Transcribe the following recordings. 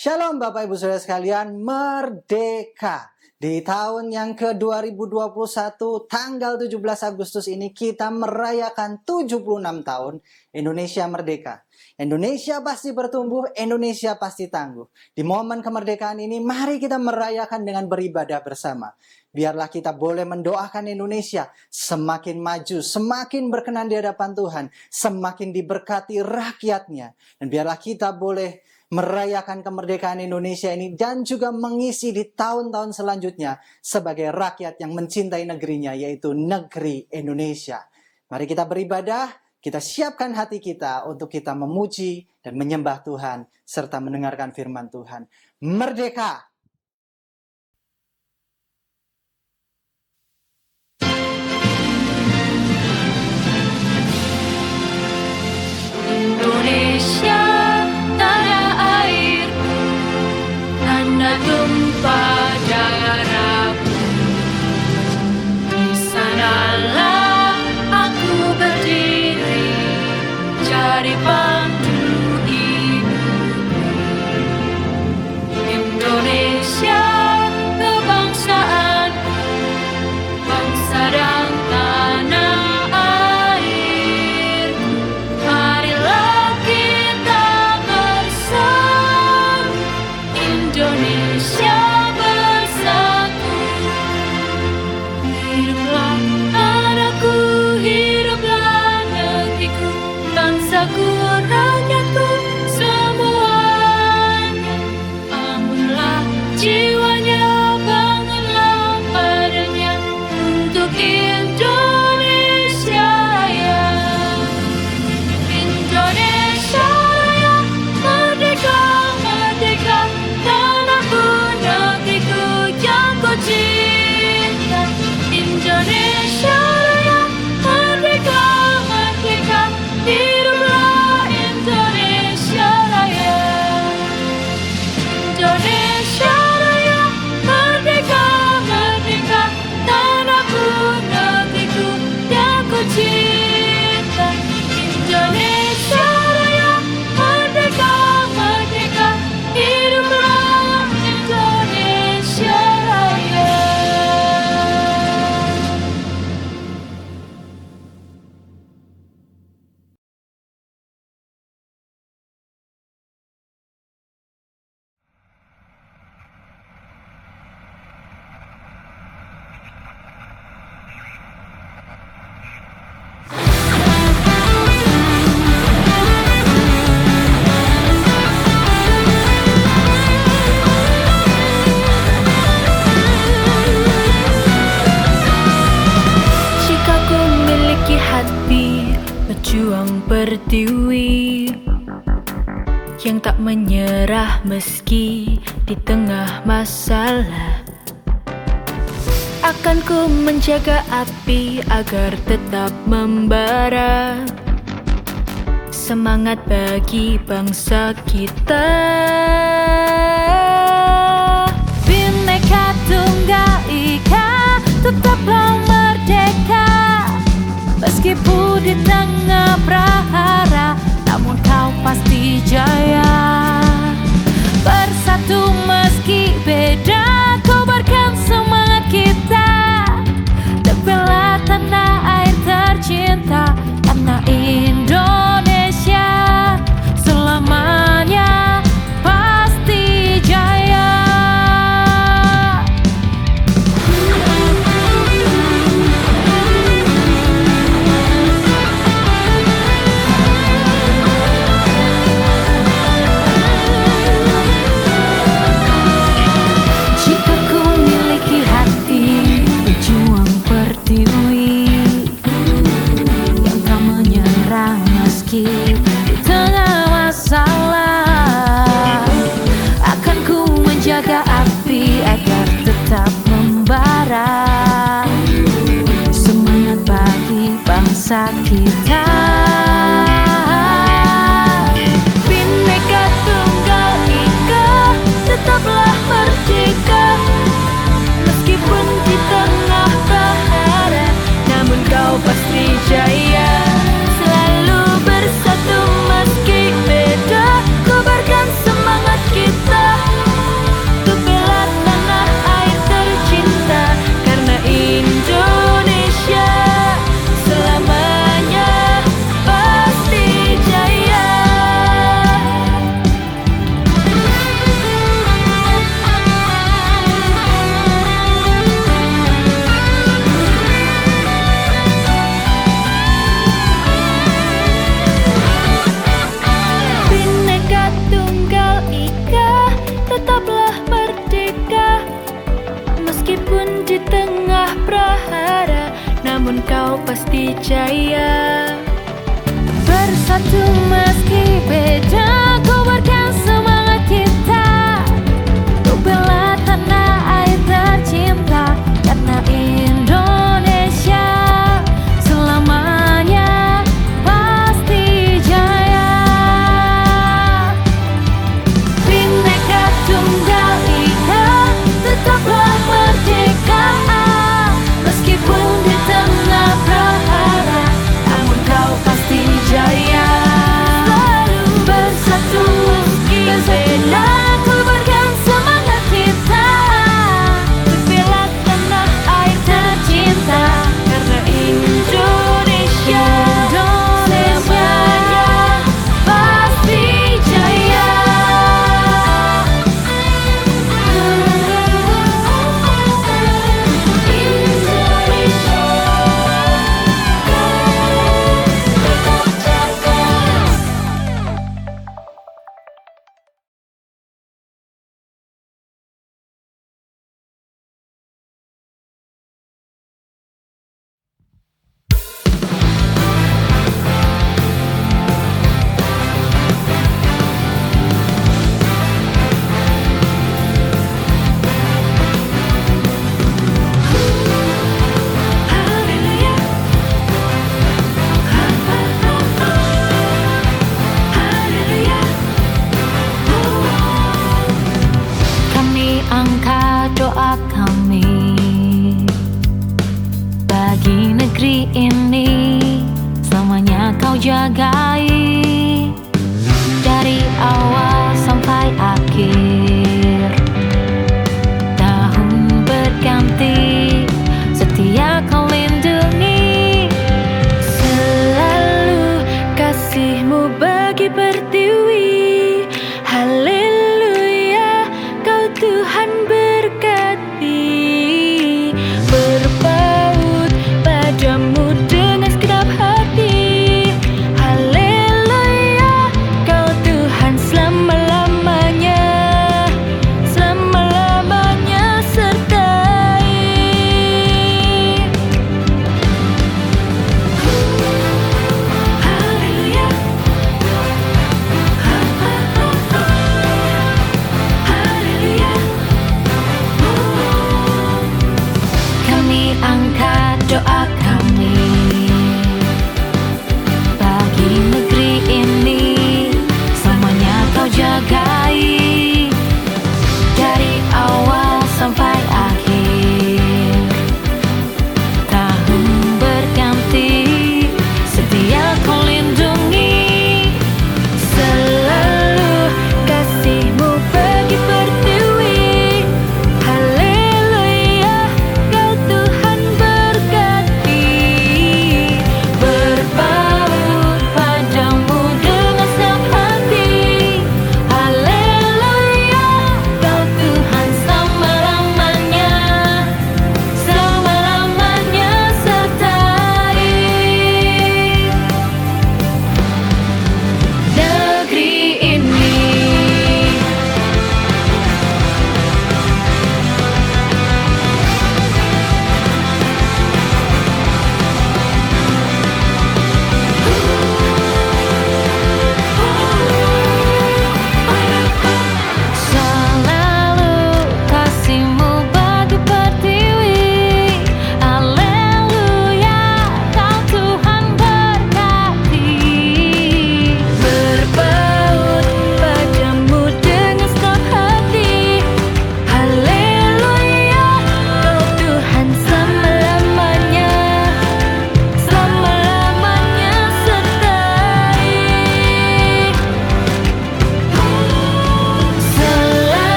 Shalom Bapak Ibu Saudara sekalian, merdeka. Di tahun yang ke-2021, tanggal 17 Agustus ini kita merayakan 76 tahun Indonesia merdeka. Indonesia pasti bertumbuh, Indonesia pasti tangguh. Di momen kemerdekaan ini, mari kita merayakan dengan beribadah bersama. Biarlah kita boleh mendoakan Indonesia semakin maju, semakin berkenan di hadapan Tuhan, semakin diberkati rakyatnya. Dan biarlah kita boleh merayakan kemerdekaan Indonesia ini dan juga mengisi di tahun-tahun selanjutnya sebagai rakyat yang mencintai negerinya, yaitu negeri Indonesia. Mari kita beribadah, kita siapkan hati kita untuk kita memuji dan menyembah Tuhan serta mendengarkan firman Tuhan. Merdeka! Indonesia, tumpah darahku, di sanalah aku berdiri, cari pandu hidupku. Indonesia, kebangsaanku, bangsa dan tanah airku. Marilah kita bersatu, Indonesia bersatu. Hiduplah anakku, hiduplah negeriku, bangsaku, rakyatku, semuanya. Bangunlah jiwanya, bangunlah padanya untuk Indonesia ya. Indonesia ya, merdeka, merdeka, tanahku, negeriku yang ku cinta. Indonesia Raya, merdeka, merdeka, hiduplah Indonesia Raya. Indonesia Raya, merdeka, merdeka, tanahku, negeriku yang ku cinta. Indonesia Raya, merdeka, merdeka, hiduplah Indonesia Raya. Jika ku miliki hati berjuang berdiri, yang tak menyerah meski di tengah masalah, akan ku menjaga api agar tetap membara. Semangat bagi bangsa kita. Bhinneka Tunggal Ika, tetaplah merdeka. Meskipun di tengah prahara, namun kau pasti jaya. Bersatu meski beda, kobarkan semangat kita. Tepilah tanah air tercinta, tanah Indonesia selamanya pasti jaya. Jika ku miliki hati berjuang berdiri, yang tak menyerah meski di tengah masalah, akan ku menjaga api agar tetap membara. Semangat bagi bangsa kita. Bhinneka Tunggal Ika, tetaplah merdeka. Meskipun di tengah bahaya, namun kau pasti jaya. Selalu bersatu pasti jaya. Bersatu meski beda, kobarkan semangat kita untuk bela tanah air tercinta, karena Indonesia selamanya pasti jaya. Bhinneka Tunggal Ika, tetaplah merdeka, meskipun di tengah prahara, namun kau pasti jaya. Selalu bersatu meski berbeda, kobarkan semangat kita untuk bela tanah air tercinta, karena Indonesia selamanya pasti jaya. Kami angkat doa kami bagi negeri ini, selamanya kau jagai dari awal sampai akhir. Tahun berganti, setia kau lindungi, selalu kasihmu bagi pertiwi. Haleluya, kau Tuhan berkati, berpaut padamu dengan segenap hati. Haleluya, kau Tuhan selama-lamanya, selama-lamanya sertai. Haleluya, haleluya. Kami angkat doa kami bagi negeri ini, semuanya kau jagai dari awal sampai akhir. Tahun berganti, setia kau lindungi, selalu kasihmu bagi pertiwi. Haleluya, kau Tuhan berkati, berpaut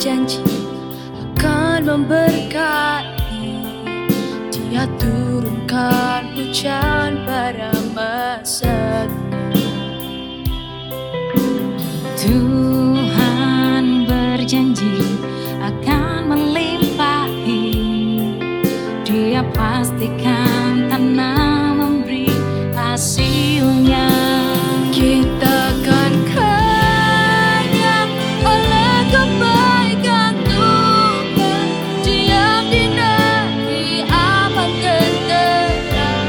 berjanji akan memberkati. Dia turunkan hujan pada masa Tuhan berjanji akan melimpahi. Dia pastikan tanah memberi hasilnya. kita akan kaya oleh kebaikan Tuhan. Diam di negeri aman tenteram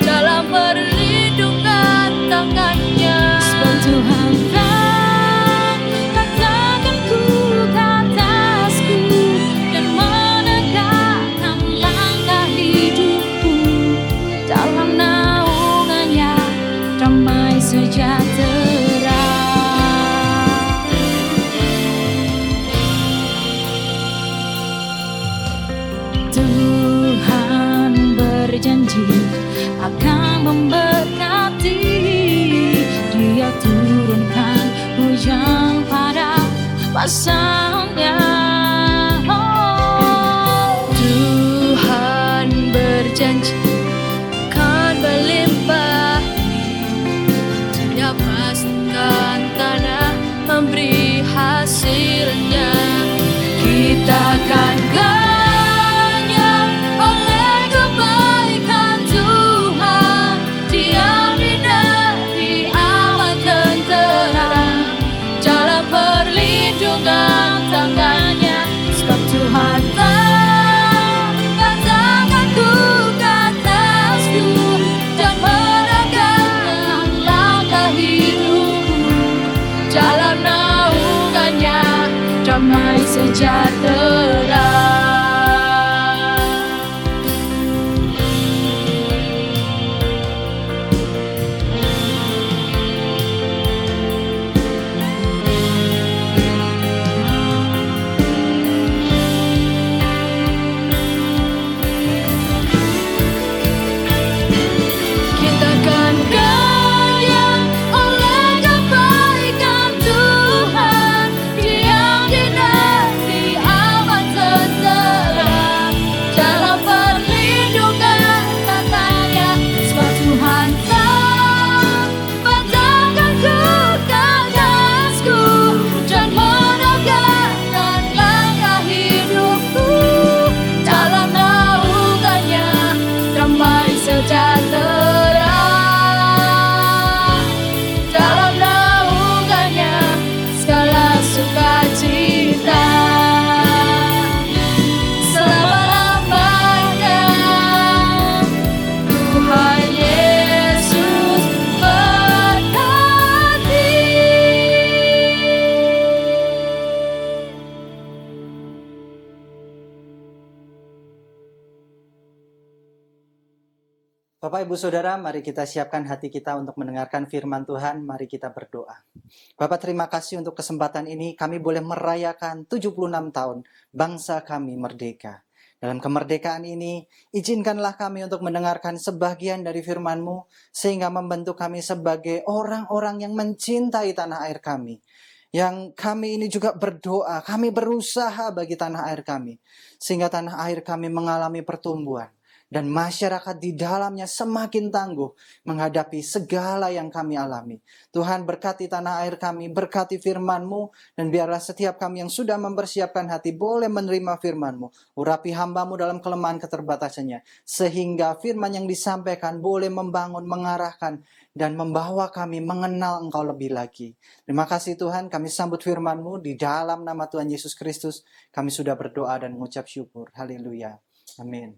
dalam perlindungan tangannya. Sebab Tuhan katakan ku ke atasku dan menegakkan langkah hidupku. Dalam naungannya damai sejahtera. Tuhan berjanji akan memberkati. Dia turunkan hujan pada masanya. Tuhan berjanji akan melimpahi. Dia pastikan tanah memberi hasilnya. Kita akan kaya oleh kebaikan Tuhan. Diam di negeri aman tenteram dalam perlindungan tangannya. Sebab Tuhan katakan ku ke atasku dan menegakkan langkah hidupku. Dalam naungannya damai sejahtera. Kita akan kaya oleh kebaikan Tuhan. Diam di negeri aman tenteram dalam perlindungan tangannya. Sebab Tuhan katakan ku ke atasku dan menegakkan langkah hidupku. Dalam naungannya damai sejahtera. Dalam naungannya segala sukacita. Selama-lamanya Tuhan Yesus berkati. Bapak Ibu Saudara, mari kita siapkan hati kita untuk mendengarkan firman Tuhan. Mari kita berdoa. Bapak, terima kasih untuk kesempatan ini. Kami boleh merayakan 76 tahun bangsa kami merdeka. Dalam kemerdekaan ini, izinkanlah kami untuk mendengarkan sebagian dari firman-Mu, sehingga membentuk kami sebagai orang-orang yang mencintai tanah air kami. Yang kami ini juga berdoa, kami berusaha bagi tanah air kami, sehingga tanah air kami mengalami pertumbuhan. Dan masyarakat di dalamnya semakin tangguh menghadapi segala yang kami alami. Tuhan, berkati tanah air kami, berkati firman-Mu, dan biarlah setiap kami yang sudah mempersiapkan hati boleh menerima firman-Mu. Urapi hamba-Mu dalam kelemahan keterbatasannya, sehingga firman yang disampaikan boleh membangun, mengarahkan, dan membawa kami mengenal Engkau lebih lagi. Terima kasih Tuhan, kami sambut firman-Mu di dalam nama Tuhan Yesus Kristus. Kami sudah berdoa dan mengucap syukur. Haleluya. Amin.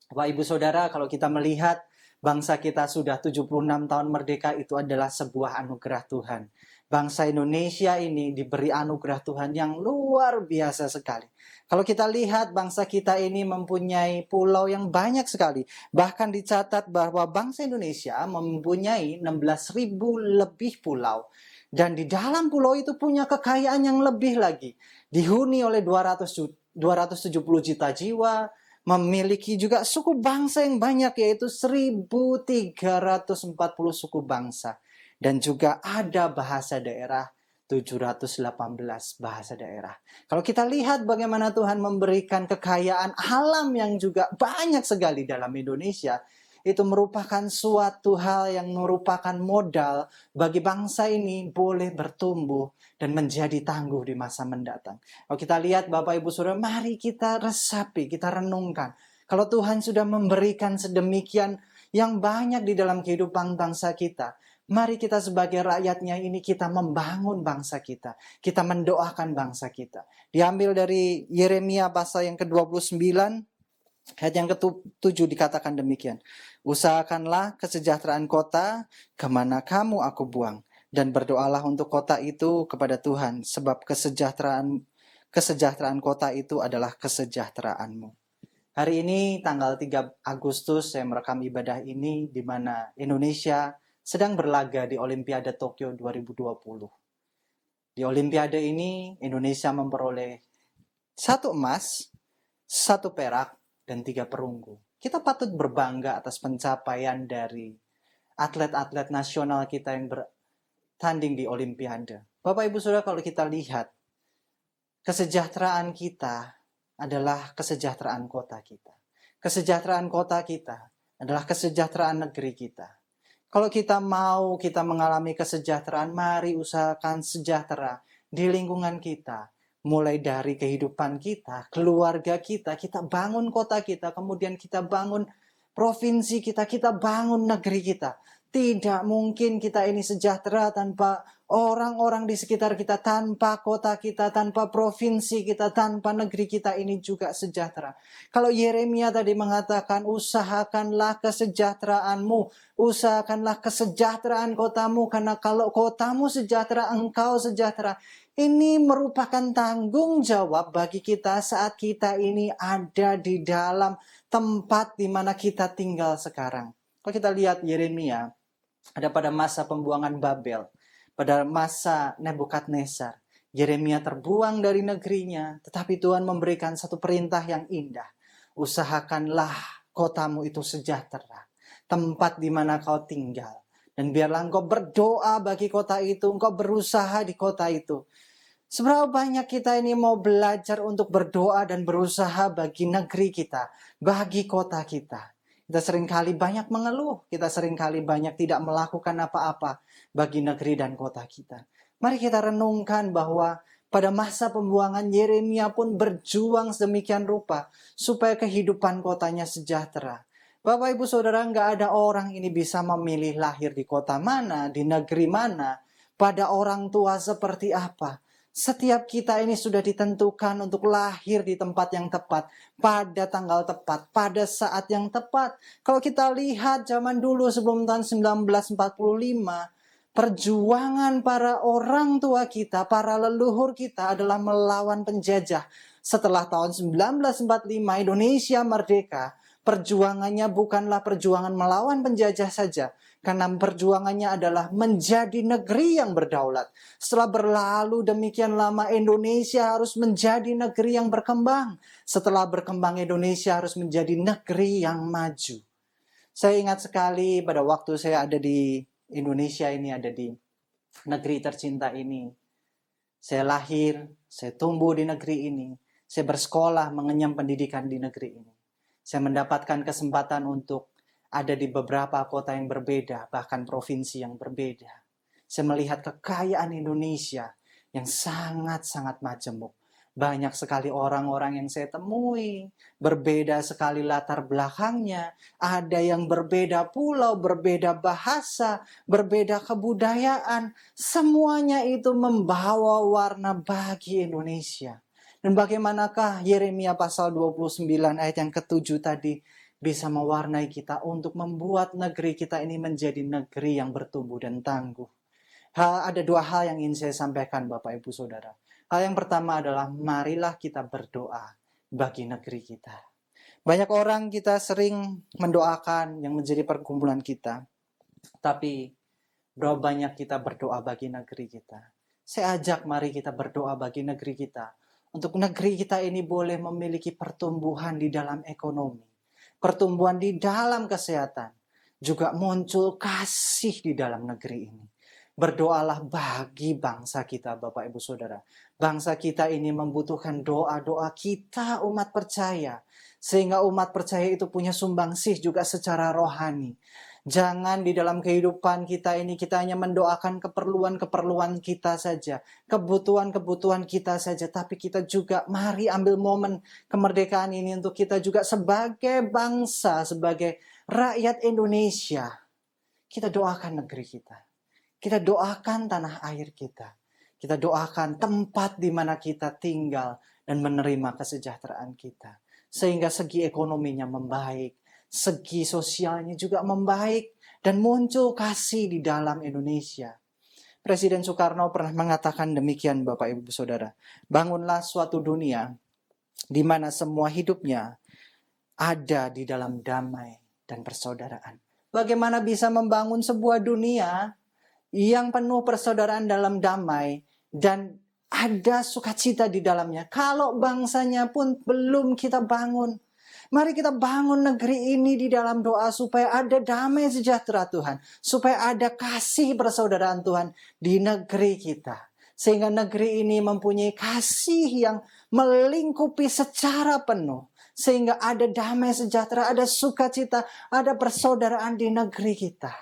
Bapak Ibu Saudara, kalau kita melihat bangsa kita sudah 76 tahun merdeka, itu adalah sebuah anugerah Tuhan. Bangsa Indonesia ini diberi anugerah Tuhan yang luar biasa sekali. Kalau kita lihat bangsa kita ini mempunyai pulau yang banyak sekali. Bahkan dicatat bahwa bangsa Indonesia mempunyai 16.000 lebih pulau. Dan di dalam pulau itu punya kekayaan yang lebih lagi. Dihuni oleh 270 juta jiwa. Memiliki juga suku bangsa yang banyak, yaitu 1.340 suku bangsa. Dan juga ada bahasa daerah 718 bahasa daerah. Kalau kita lihat bagaimana Tuhan memberikan kekayaan alam yang juga banyak sekali dalam Indonesia, itu merupakan suatu hal yang merupakan modal bagi bangsa ini boleh bertumbuh dan menjadi tangguh di masa mendatang. Kalau kita lihat Bapak Ibu Saudara, mari kita resapi, kita renungkan. Kalau Tuhan sudah memberikan sedemikian yang banyak di dalam kehidupan bangsa kita, mari kita sebagai rakyatnya ini kita membangun bangsa kita. Kita mendoakan bangsa kita. Diambil dari Yeremia pasal yang ke-29, ayat yang ke-7 dikatakan demikian. Usahakanlah kesejahteraan kota kemana kamu aku buang. Dan berdoalah untuk kota itu kepada Tuhan. Sebab kesejahteraan kota itu adalah kesejahteraanmu. Hari ini tanggal 3 Agustus saya merekam ibadah ini di mana Indonesia sedang berlaga di Olimpiade Tokyo 2020. Di Olimpiade ini Indonesia memperoleh 1 emas, 1 perak, dan 3 perunggu. Kita patut berbangga atas pencapaian dari atlet-atlet nasional kita yang bertanding di Olimpiade. Bapak Ibu Saudara, kalau kita lihat, kesejahteraan kita adalah kesejahteraan kota kita. Kesejahteraan kota kita adalah kesejahteraan negeri kita. Kalau kita mau kita mengalami kesejahteraan, mari usahakan sejahtera di lingkungan kita. Mulai dari kehidupan kita, keluarga kita bangun kota kita, kemudian kita bangun provinsi kita bangun negeri kita. Tidak mungkin kita ini sejahtera tanpa orang-orang di sekitar kita, tanpa kota kita, tanpa provinsi kita, tanpa negeri kita ini juga sejahtera. Kalau Yeremia tadi mengatakan, usahakanlah kesejahteraanmu, usahakanlah kesejahteraan kotamu, karena kalau kotamu sejahtera, engkau sejahtera. Ini merupakan tanggung jawab bagi kita saat kita ini ada di dalam tempat di mana kita tinggal sekarang. Kalau kita lihat Yeremia, ada pada masa pembuangan Babel, pada masa Nebukadnezar, Yeremia terbuang dari negerinya, tetapi Tuhan memberikan satu perintah yang indah. Usahakanlah kotamu itu sejahtera, tempat di mana kau tinggal. Dan biarlah engkau berdoa bagi kota itu, engkau berusaha di kota itu. Seberapa banyak kita ini mau belajar untuk berdoa dan berusaha bagi negeri kita, bagi kota kita. Kita seringkali banyak mengeluh, kita seringkali banyak tidak melakukan apa-apa bagi negeri dan kota kita. Mari kita renungkan bahwa pada masa pembuangan Yeremia pun berjuang sedemikian rupa supaya kehidupan kotanya sejahtera. Bapak Ibu Saudara, nggak ada orang ini bisa memilih lahir di kota mana, di negeri mana, pada orang tua seperti apa. Setiap kita ini sudah ditentukan untuk lahir di tempat yang tepat, pada tanggal tepat, pada saat yang tepat. Kalau kita lihat zaman dulu sebelum tahun 1945, perjuangan para orang tua kita, para leluhur kita adalah melawan penjajah. Setelah tahun 1945 Indonesia merdeka, perjuangannya bukanlah perjuangan melawan penjajah saja, karena perjuangannya adalah menjadi negeri yang berdaulat. Setelah berlalu demikian lama, Indonesia harus menjadi negeri yang berkembang. Setelah berkembang, Indonesia harus menjadi negeri yang maju. Saya ingat sekali pada waktu saya ada di Indonesia ini, ada di negeri tercinta ini. Saya lahir, saya tumbuh di negeri ini. Saya bersekolah, mengenyam pendidikan di negeri ini. Saya mendapatkan kesempatan untuk ada di beberapa kota yang berbeda, bahkan provinsi yang berbeda. Saya melihat kekayaan Indonesia yang sangat-sangat majemuk. Banyak sekali orang-orang yang saya temui, berbeda sekali latar belakangnya. Ada yang berbeda pulau, berbeda bahasa, berbeda kebudayaan. Semuanya itu membawa warna bagi Indonesia. Dan bagaimanakah Yeremia pasal 29 ayat yang ke-7 tadi bisa mewarnai kita untuk membuat negeri kita ini menjadi negeri yang bertumbuh dan tangguh. Ada 2 hal yang ingin saya sampaikan Bapak Ibu Saudara. Hal yang pertama adalah marilah kita berdoa bagi negeri kita. Banyak orang kita sering mendoakan yang menjadi pergumulan kita. Tapi berapa banyak kita berdoa bagi negeri kita. Saya ajak mari kita berdoa bagi negeri kita. Untuk negeri kita ini boleh memiliki pertumbuhan di dalam ekonomi. Pertumbuhan di dalam kesehatan, juga muncul kasih di dalam negeri ini. Berdoalah bagi bangsa kita, Bapak Ibu Saudara. Bangsa kita ini membutuhkan doa-doa kita umat percaya. Sehingga umat percaya itu punya sumbangsih juga secara rohani. Jangan di dalam kehidupan kita ini kita hanya mendoakan keperluan-keperluan kita saja. Kebutuhan-kebutuhan kita saja. Tapi kita juga mari ambil momen kemerdekaan ini untuk kita juga sebagai bangsa, sebagai rakyat Indonesia. Kita doakan negeri kita. Kita doakan tanah air kita. Kita doakan tempat di mana kita tinggal dan menerima kesejahteraan kita. Sehingga segi ekonominya membaik, segi sosialnya juga membaik, dan muncul kasih di dalam Indonesia. Presiden Soekarno pernah mengatakan demikian, Bapak Ibu Saudara. Bangunlah suatu dunia di mana semua hidupnya ada di dalam damai dan persaudaraan. Bagaimana bisa membangun sebuah dunia yang penuh persaudaraan dalam damai dan ada sukacita di dalamnya kalau bangsanya pun belum kita bangun? Mari kita bangun negeri ini di dalam doa supaya ada damai sejahtera Tuhan, supaya ada kasih persaudaraan Tuhan di negeri kita, sehingga negeri ini mempunyai kasih yang melingkupi secara penuh, sehingga ada damai sejahtera, ada sukacita, ada persaudaraan di negeri kita.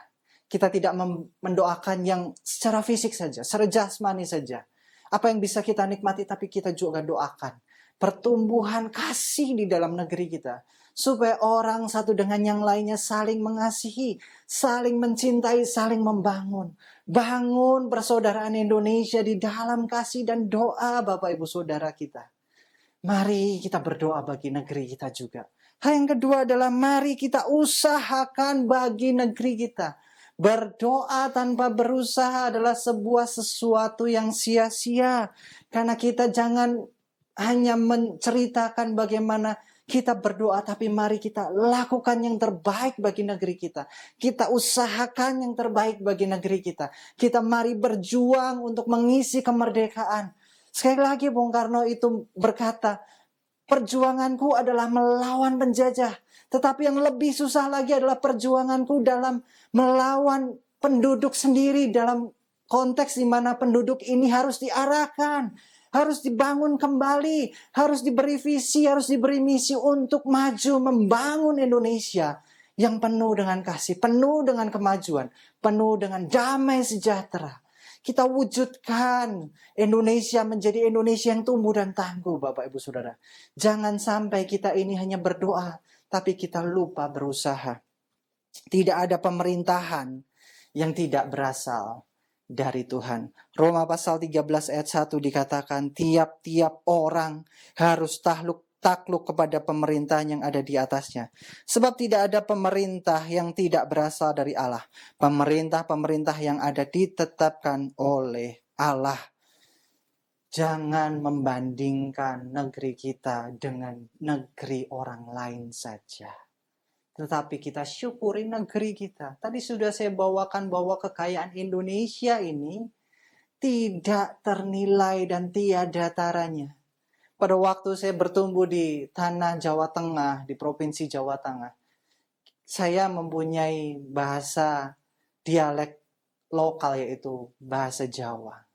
Kita tidak mendoakan yang secara fisik saja, secara jasmani saja. Apa yang bisa kita nikmati, tapi kita juga doakan pertumbuhan kasih di dalam negeri kita. Supaya orang satu dengan yang lainnya saling mengasihi, saling mencintai, saling membangun. Bangun persaudaraan Indonesia di dalam kasih dan doa Bapak Ibu Saudara kita. Mari kita berdoa bagi negeri kita juga. Hal yang kedua adalah mari kita usahakan bagi negeri kita. Berdoa tanpa berusaha adalah sebuah sesuatu yang sia-sia. Karena kita jangan hanya menceritakan bagaimana kita berdoa, tapi mari kita lakukan yang terbaik bagi negeri kita. Kita usahakan yang terbaik bagi negeri kita. Kita mari berjuang untuk mengisi kemerdekaan. Sekali lagi Bung Karno itu berkata, perjuanganku adalah melawan penjajah. Tetapi yang lebih susah lagi adalah perjuanganku dalam melawan penduduk sendiri, dalam konteks di mana penduduk ini harus diarahkan, harus dibangun kembali, harus diberi visi, harus diberi misi untuk maju membangun Indonesia yang penuh dengan kasih, penuh dengan kemajuan, penuh dengan damai sejahtera. Kita wujudkan Indonesia menjadi Indonesia yang tumbuh dan tangguh, Bapak Ibu Saudara. Jangan sampai kita ini hanya berdoa, tapi kita lupa berusaha. Tidak ada pemerintahan yang tidak berasal dari Tuhan. Roma pasal 13 ayat 1 dikatakan, tiap-tiap orang harus takluk kepada pemerintahan yang ada di atasnya. Sebab tidak ada pemerintah yang tidak berasal dari Allah. Pemerintah-pemerintah yang ada ditetapkan oleh Allah. Jangan membandingkan negeri kita dengan negeri orang lain saja. Tetapi kita syukuri negeri kita. Tadi sudah saya bawakan bahwa kekayaan Indonesia ini tidak ternilai dan tiada taranya. Pada waktu saya bertumbuh di tanah Jawa Tengah, di Provinsi Jawa Tengah, saya mempunyai bahasa dialek lokal yaitu bahasa Jawa.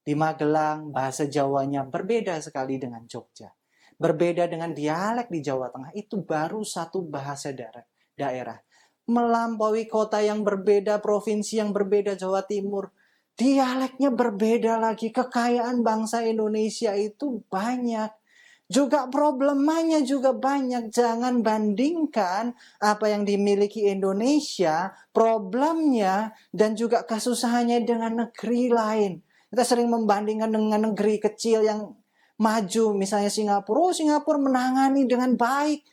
Di Magelang, bahasa Jawanya berbeda sekali dengan Jogja. Berbeda dengan dialek di Jawa Tengah, itu baru satu bahasa daerah. Melampaui kota yang berbeda, provinsi yang berbeda, Jawa Timur, dialeknya berbeda lagi. Kekayaan bangsa Indonesia itu banyak. Juga problemanya juga banyak. Jangan bandingkan apa yang dimiliki Indonesia, problemnya, dan juga kesusahannya dengan negeri lain. Kita sering membandingkan dengan negeri kecil yang maju, misalnya Singapura. Oh, Singapura menangani dengan baik.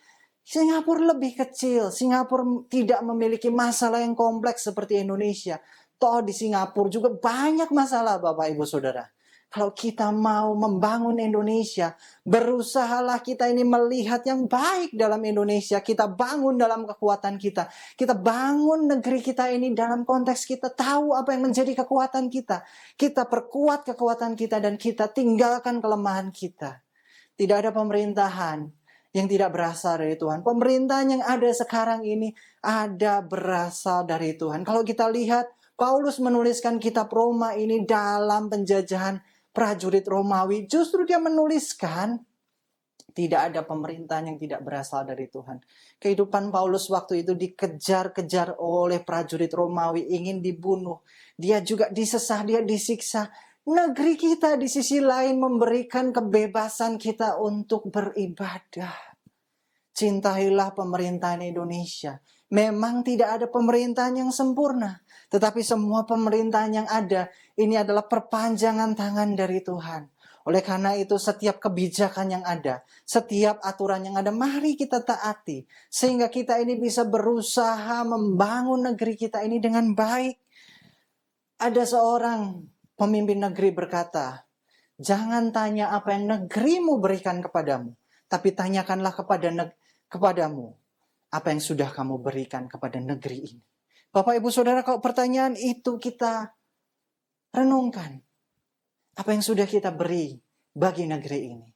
Singapura lebih kecil. Singapura tidak memiliki masalah yang kompleks seperti Indonesia. Toh di Singapura juga banyak masalah, Bapak Ibu Saudara. Kalau kita mau membangun Indonesia, berusahalah kita ini melihat yang baik dalam Indonesia. Kita bangun dalam kekuatan kita. Kita bangun negeri kita ini dalam konteks kita tahu apa yang menjadi kekuatan kita. Kita perkuat kekuatan kita dan kita tinggalkan kelemahan kita. Tidak ada pemerintahan yang tidak berasal dari Tuhan. Pemerintahan yang ada sekarang ini ada berasal dari Tuhan. Kalau kita lihat Paulus menuliskan kitab Roma ini dalam penjajahan prajurit Romawi. Justru dia menuliskan tidak ada pemerintahan yang tidak berasal dari Tuhan. Kehidupan Paulus waktu itu dikejar-kejar oleh prajurit Romawi, ingin dibunuh. Dia juga disesah, dia disiksa. Negeri kita di sisi lain memberikan kebebasan kita untuk beribadah. Cintailah pemerintahan Indonesia. Memang tidak ada pemerintahan yang sempurna. Tetapi semua pemerintahan yang ada, ini adalah perpanjangan tangan dari Tuhan. Oleh karena itu setiap kebijakan yang ada, setiap aturan yang ada, mari kita taati. Sehingga kita ini bisa berusaha membangun negeri kita ini dengan baik. Ada seorang pemimpin negeri berkata, jangan tanya apa yang negerimu berikan kepadamu, tapi tanyakanlah kepadamu apa yang sudah kamu berikan kepada negeri ini. Bapak, Ibu, Saudara, kalau pertanyaan itu kita renungkan. Apa yang sudah kita beri bagi negeri ini?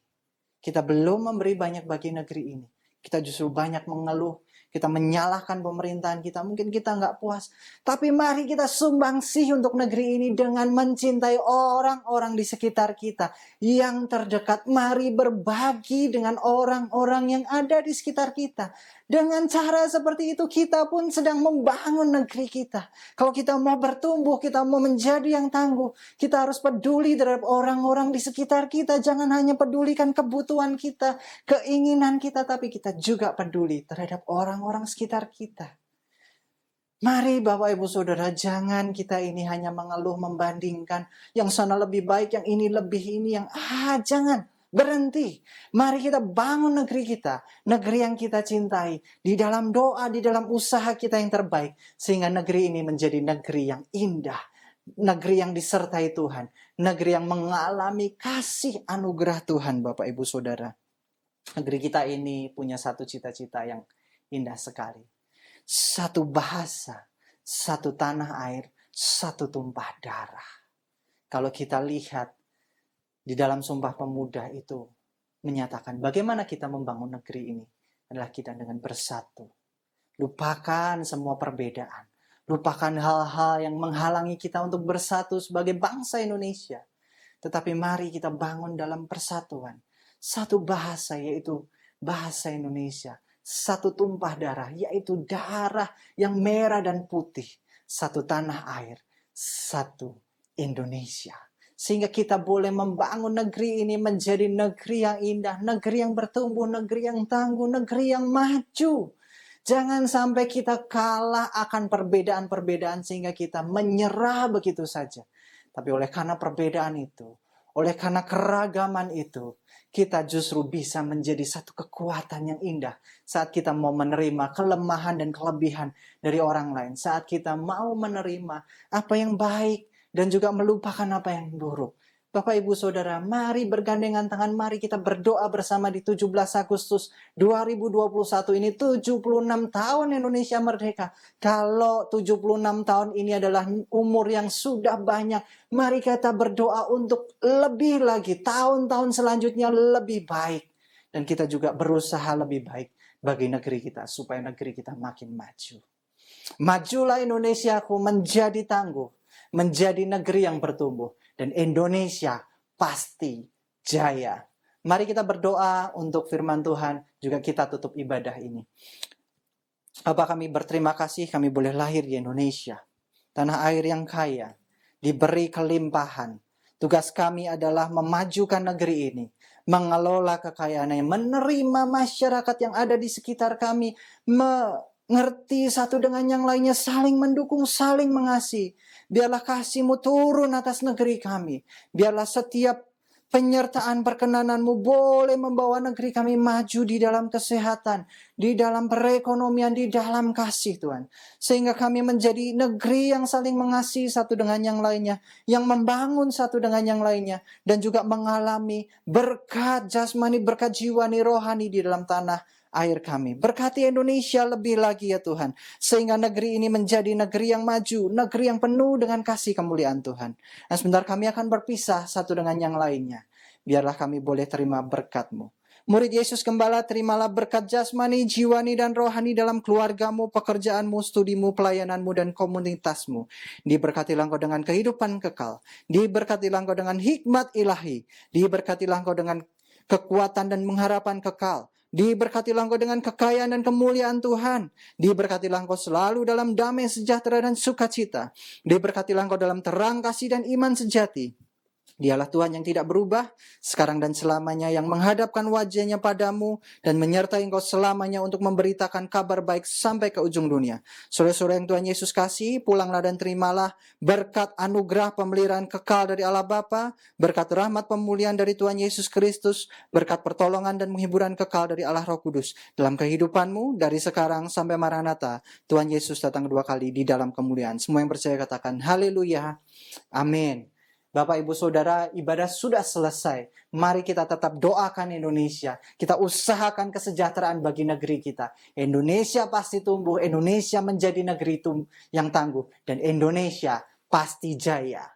Kita belum memberi banyak bagi negeri ini. Kita justru banyak mengeluh. Kita menyalahkan pemerintahan kita. Mungkin kita nggak puas. Tapi mari kita sumbangsih untuk negeri ini dengan mencintai orang-orang di sekitar kita yang terdekat. Mari berbagi dengan orang-orang yang ada di sekitar kita. Dengan cara seperti itu kita pun sedang membangun negeri kita. Kalau kita mau bertumbuh, kita mau menjadi yang tangguh, kita harus peduli terhadap orang-orang di sekitar kita. Jangan hanya pedulikan kebutuhan kita, keinginan kita, tapi kita juga peduli terhadap orang-orang sekitar kita. Mari Bapak Ibu Saudara, jangan kita ini hanya mengeluh membandingkan yang sana lebih baik, yang ini lebih ini, jangan. Berhenti. Mari kita bangun negeri kita. Negeri yang kita cintai. Di dalam doa, di dalam usaha kita yang terbaik. Sehingga negeri ini menjadi negeri yang indah. Negeri yang disertai Tuhan. Negeri yang mengalami kasih anugerah Tuhan, Bapak Ibu Saudara. Negeri kita ini punya satu cita-cita yang indah sekali. Satu bahasa, satu tanah air, satu tumpah darah. Kalau kita lihat di dalam Sumpah Pemuda itu menyatakan bagaimana kita membangun negeri ini adalah kita dengan bersatu. Lupakan semua perbedaan. Lupakan hal-hal yang menghalangi kita untuk bersatu sebagai bangsa Indonesia. Tetapi mari kita bangun dalam persatuan. Satu bahasa yaitu bahasa Indonesia. Satu tumpah darah yaitu darah yang merah dan putih. Satu tanah air. Satu Indonesia. Sehingga kita boleh membangun negeri ini menjadi negeri yang indah, negeri yang bertumbuh, negeri yang tangguh, negeri yang maju. Jangan sampai kita kalah akan perbedaan-perbedaan sehingga kita menyerah begitu saja. Tapi oleh karena perbedaan itu, oleh karena keragaman itu, kita justru bisa menjadi satu kekuatan yang indah saat kita mau menerima kelemahan dan kelebihan dari orang lain. Saat kita mau menerima apa yang baik dan juga melupakan apa yang buruk. Bapak Ibu Saudara, mari bergandengan tangan, mari kita berdoa bersama di 17 Agustus 2021 ini 76 tahun Indonesia merdeka. Kalau 76 tahun ini adalah umur yang sudah banyak, mari kita berdoa untuk lebih lagi, tahun-tahun selanjutnya lebih baik. Dan kita juga berusaha lebih baik bagi negeri kita, supaya negeri kita makin maju. Majulah Indonesiaku menjadi tangguh, menjadi negeri yang bertumbuh. Dan Indonesia pasti jaya. Mari kita berdoa untuk firman Tuhan. Juga kita tutup ibadah ini. Bapa, kami berterima kasih kami boleh lahir di Indonesia. Tanah air yang kaya. Diberi kelimpahan. Tugas kami adalah memajukan negeri ini. Mengelola kekayaannya. Menerima masyarakat yang ada di sekitar kami. Mengerti satu dengan yang lainnya. Saling mendukung, saling mengasihi. Biarlah kasih-Mu turun atas negeri kami. Biarlah setiap penyertaan perkenanan-Mu boleh membawa negeri kami maju di dalam kesehatan, di dalam perekonomian, di dalam kasih Tuhan. Sehingga kami menjadi negeri yang saling mengasihi satu dengan yang lainnya, yang membangun satu dengan yang lainnya, dan juga mengalami berkat jasmani, berkat jiwani, rohani di dalam tanah air kami. Berkati Indonesia lebih lagi ya Tuhan. Sehingga negeri ini menjadi negeri yang maju. Negeri yang penuh dengan kasih kemuliaan Tuhan. Dan sebentar kami akan berpisah satu dengan yang lainnya. Biarlah kami boleh terima berkat-Mu. Murid Yesus Gembala, terimalah berkat jasmani, jiwani, dan rohani dalam keluargamu, pekerjaanmu, studimu, pelayananmu, dan komunitasmu. Diberkatilah engkau dengan kehidupan kekal. Diberkatilah engkau dengan hikmat ilahi. Diberkatilah engkau dengan kekuatan dan pengharapan kekal. Diberkatilah engkau dengan kekayaan dan kemuliaan Tuhan. Diberkatilah engkau selalu dalam damai sejahtera dan sukacita. Diberkatilah engkau dalam terang kasih dan iman sejati. Dialah Tuhan yang tidak berubah, sekarang dan selamanya, yang menghadapkan wajahnya padamu dan menyertai engkau selamanya untuk memberitakan kabar baik sampai ke ujung dunia. Saudara-saudara yang Tuhan Yesus kasih, pulanglah dan terimalah berkat anugerah pemeliharaan kekal dari Allah Bapa, berkat rahmat pemulihan dari Tuhan Yesus Kristus, berkat pertolongan dan penghiburan kekal dari Allah Roh Kudus dalam kehidupanmu dari sekarang sampai Maranatha. Tuhan Yesus datang kedua kali di dalam kemuliaan. Semua yang percaya katakan haleluya. Amin. Bapak, Ibu, Saudara, ibadah sudah selesai. Mari kita tetap doakan Indonesia. Kita usahakan kesejahteraan bagi negeri kita. Indonesia pasti tumbuh, Indonesia menjadi negeri yang tangguh, dan Indonesia pasti jaya.